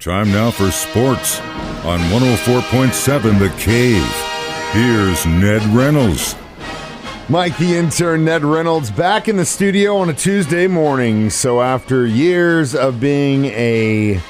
Time now for sports on 104.7 The Cave. Here's Ned Reynolds. Mike, the intern, Ned Reynolds, back in the studio on a Tuesday morning. So after years of being a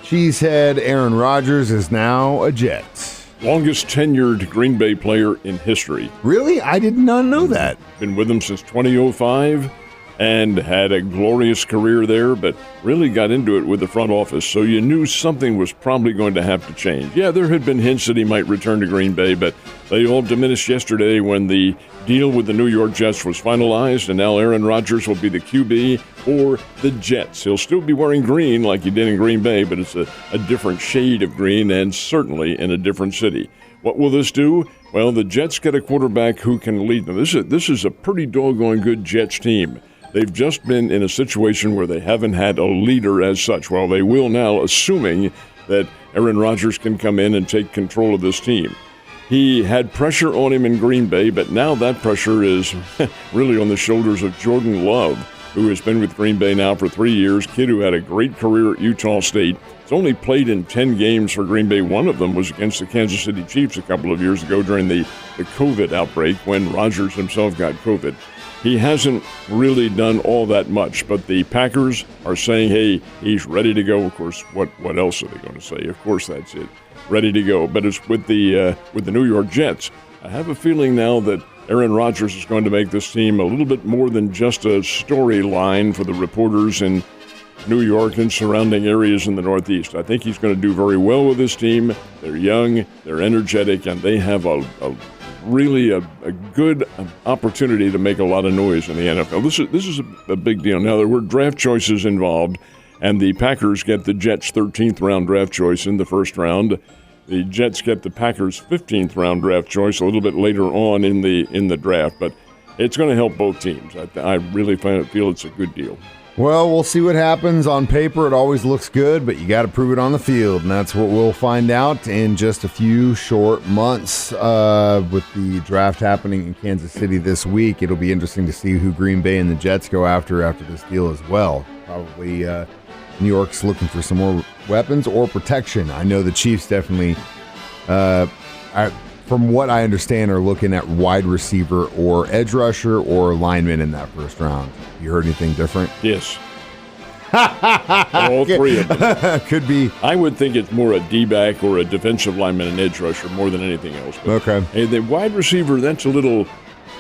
cheesehead, Aaron Rodgers is now a Jet. Longest tenured Green Bay player in history. Really? I did not know that. Been with them since 2005 and had a glorious career there, but really got into it with the front office, so you knew something was probably going to have to change. Yeah, there had been hints that he might return to Green Bay, but they all diminished yesterday when the deal with the New York Jets was finalized, and now Aaron Rodgers will be the QB for the Jets. He'll still be wearing green like he did in Green Bay, but it's a different shade of green and certainly in a different city. What will this do? Well, the Jets get a quarterback who can lead them. This is a pretty doggone good Jets team. They've just been in a situation where they haven't had a leader as such. Well, they will now, assuming that Aaron Rodgers can come in and take control of this team. He had pressure on him in Green Bay, but now that pressure is really on the shoulders of Jordan Love, who has been with Green Bay now for 3 years, kid who had a great career at Utah State. He's only played in 10 games for Green Bay. One of them was against the Kansas City Chiefs a couple of years ago during the COVID outbreak when Rodgers himself got COVID. He hasn't really done all that much, but the Packers are saying, hey, he's ready to go. Of course, what else are they going to say? Of course, that's it. Ready to go. But it's with the New York Jets. I have a feeling now that Aaron Rodgers is going to make this team a little bit more than just a storyline for the reporters in New York and surrounding areas in the Northeast. I think he's going to do very well with this team. They're young, they're energetic, and they have a good opportunity to make a lot of noise in the NFL. This is a big deal. Now, there were draft choices involved, and the Packers get the Jets' 13th round draft choice in the first round. The Jets get the Packers' 15th round draft choice a little bit later on in the draft, but it's going to help both teams. I really feel it's a good deal. Well, we'll see what happens. On paper, it always looks good, but you got to prove it on the field, and that's what we'll find out in just a few short months. With the draft happening in Kansas City this week, it'll be interesting to see who Green Bay and the Jets go after this deal as well. Probably New York's looking for some more weapons or protection. I know the Chiefs definitely, from what I understand, are looking at wide receiver or edge rusher or lineman in that first round. You heard anything different? Yes. All three of them. Could be. I would think it's more a D-back or a defensive lineman and edge rusher more than anything else. But, okay. The wide receiver, that's a little...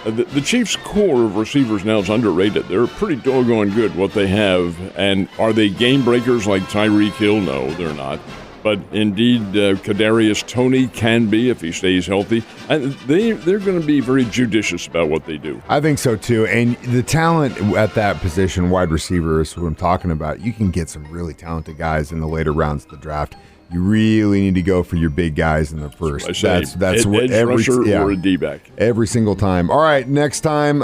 The Chiefs' core of receivers now is underrated. They're pretty doggone good, what they have. And are they game breakers like Tyreek Hill? No, they're not. But indeed, Kadarius Toney can be if he stays healthy. And they're going to be very judicious about what they do. I think so, too. And the talent at that position, wide receiver, is what I'm talking about. You can get some really talented guys in the later rounds of the draft. You really need to go for your big guys in the first. That's what every rusher or a D-back. Every single time. All right, next time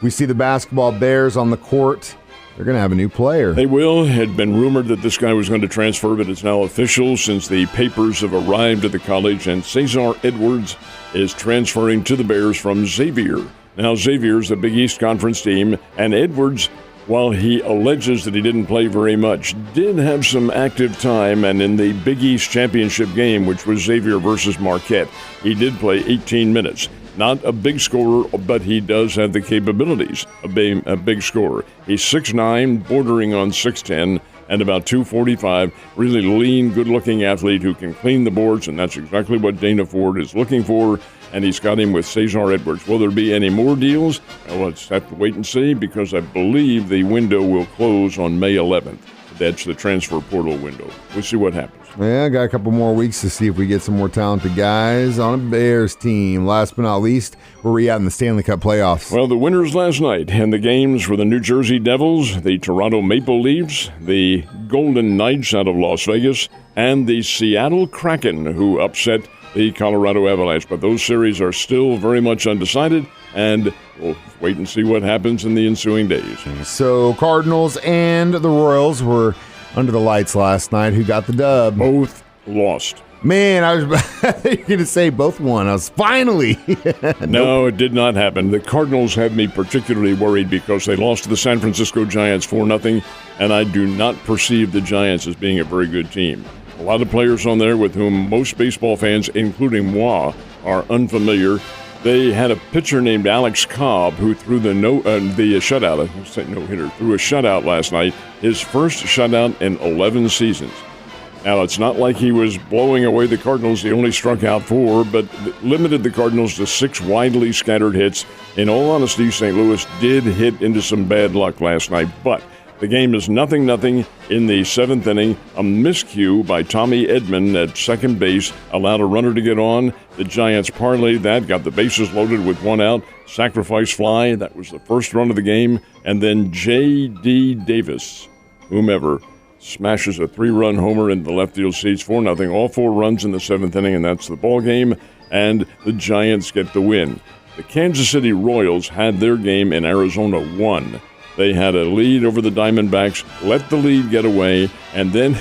we see the basketball Bears on the court. They're going to have a new player. They will. It had been rumored that this guy was going to transfer, but it's now official since the papers have arrived at the college, and Cesar Edwards is transferring to the Bears from Xavier. Now, Xavier's the Big East Conference team, and Edwards, while he alleges that he didn't play very much, did have some active time, and in the Big East Championship game, which was Xavier versus Marquette, he did play 18 minutes. Not a big scorer, but he does have the capabilities of being a big scorer. He's 6'9", bordering on 6'10", and about 245. Really lean, good-looking athlete who can clean the boards, and that's exactly what Dana Ford is looking for, and he's got him with Cesar Edwards. Will there be any more deals? Well, let's have to wait and see, because I believe the window will close on May 11th. That's the transfer portal window. We'll see what happens. Yeah, got a couple more weeks to see if we get some more talented guys on a Bears team. Last but not least, where we at in the Stanley Cup playoffs? Well, the winners last night, and the games were the New Jersey Devils, the Toronto Maple Leafs, the Golden Knights out of Las Vegas, and the Seattle Kraken, who upset the Colorado Avalanche. But those series are still very much undecided, and we'll wait and see what happens in the ensuing days. So Cardinals and the Royals were under the lights last night. Who got the dub? Both lost. Man, I was you're going to say both won. I was finally. No, it did not happen. The Cardinals have me particularly worried because they lost to the San Francisco Giants 4-0, and I do not perceive the Giants as being a very good team. A lot of players on there with whom most baseball fans, including moi, are unfamiliar. They had a pitcher named Alex Cobb who threw the shutout. I said no-hitter. Threw a shutout last night. His first shutout in 11 seasons. Now, it's not like he was blowing away the Cardinals. He only struck out 4, but limited the Cardinals to 6 widely scattered hits. In all honesty, St. Louis did hit into some bad luck last night, but the game is 0-0 in the 7th inning. A miscue by Tommy Edman at second base allowed a runner to get on. The Giants parlayed that, got the bases loaded with 1 out. Sacrifice fly, that was the first run of the game. And then J.D. Davis, whomever, smashes a 3-run homer in the left field seats, 4-0. All 4 runs in the 7th inning, and that's the ball game. And the Giants get the win. The Kansas City Royals had their game in Arizona 1. They had a lead over the Diamondbacks, let the lead get away, and then,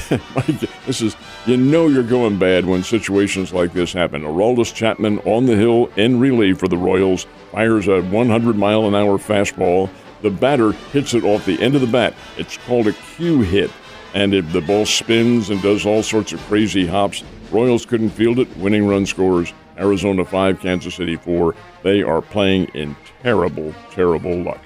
you're going bad when situations like this happen. Aroldis Chapman on the hill in relief for the Royals, fires a 100-mile-an-hour fastball. The batter hits it off the end of the bat. It's called a cue hit, and if the ball spins and does all sorts of crazy hops, Royals couldn't field it. Winning run scores, Arizona 5, Kansas City 4. They are playing in terrible, terrible luck.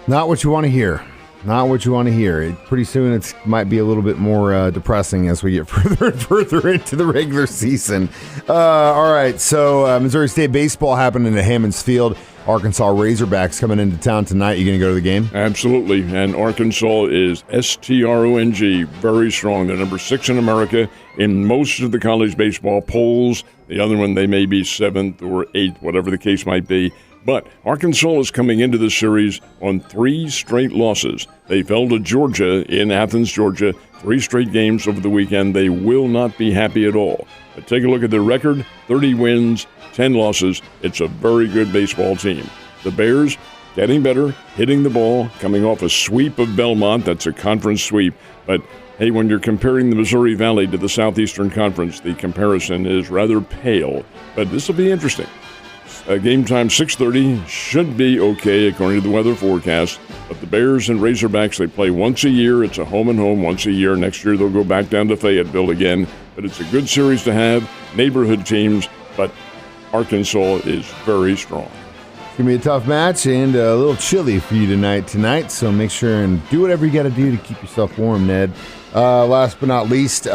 Not what you want to hear. Not what you want to hear. Pretty soon it might be a little bit more depressing as we get further and further into the regular season. All right, so Missouri State baseball happening at Hammons Field. Arkansas Razorbacks coming into town tonight. You going to go to the game? Absolutely, and Arkansas is strong, very strong. They're number 6 in America in most of the college baseball polls. The other one, they may be 7th or 8th, whatever the case might be. But Arkansas is coming into the series on 3 straight losses. They fell to Georgia in Athens, Georgia, 3 straight games over the weekend. They will not be happy at all. But take a look at their record, 30 wins, 10 losses. It's a very good baseball team. The Bears, getting better, hitting the ball, coming off a sweep of Belmont. That's a conference sweep. But, hey, when you're comparing the Missouri Valley to the Southeastern Conference, the comparison is rather pale. But this will be interesting. Game time 6:30 should be okay according to the weather forecast. But the Bears and Razorbacks, they play once a year. It's a home and home once a year. Next year they'll go back down to Fayetteville again. But it's a good series to have. Neighborhood teams, but Arkansas is very strong. It's going to be a tough match and a little chilly for you tonight. So make sure and do whatever you got to do to keep yourself warm, Ned. Last but not least,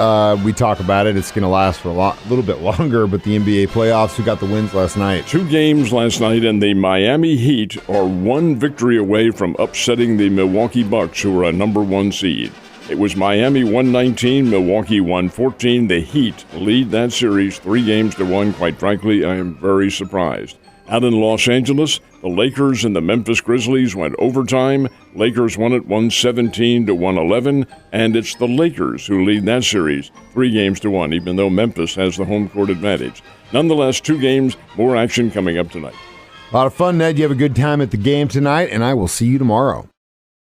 we talk about it. It's going to last for a little bit longer, but the NBA playoffs, who got the wins last night? 2 games last night, and the Miami Heat are 1 victory away from upsetting the Milwaukee Bucks, who are a number 1 seed. It was Miami 119, Milwaukee 114. The Heat lead that series 3-1. Quite frankly, I am very surprised. Out in Los Angeles, the Lakers and the Memphis Grizzlies went overtime. Lakers won it 117-111, and it's the Lakers who lead that series 3-1, even though Memphis has the home court advantage. Nonetheless, 2 games, more action coming up tonight. A lot of fun, Ned. You have a good time at the game tonight, and I will see you tomorrow.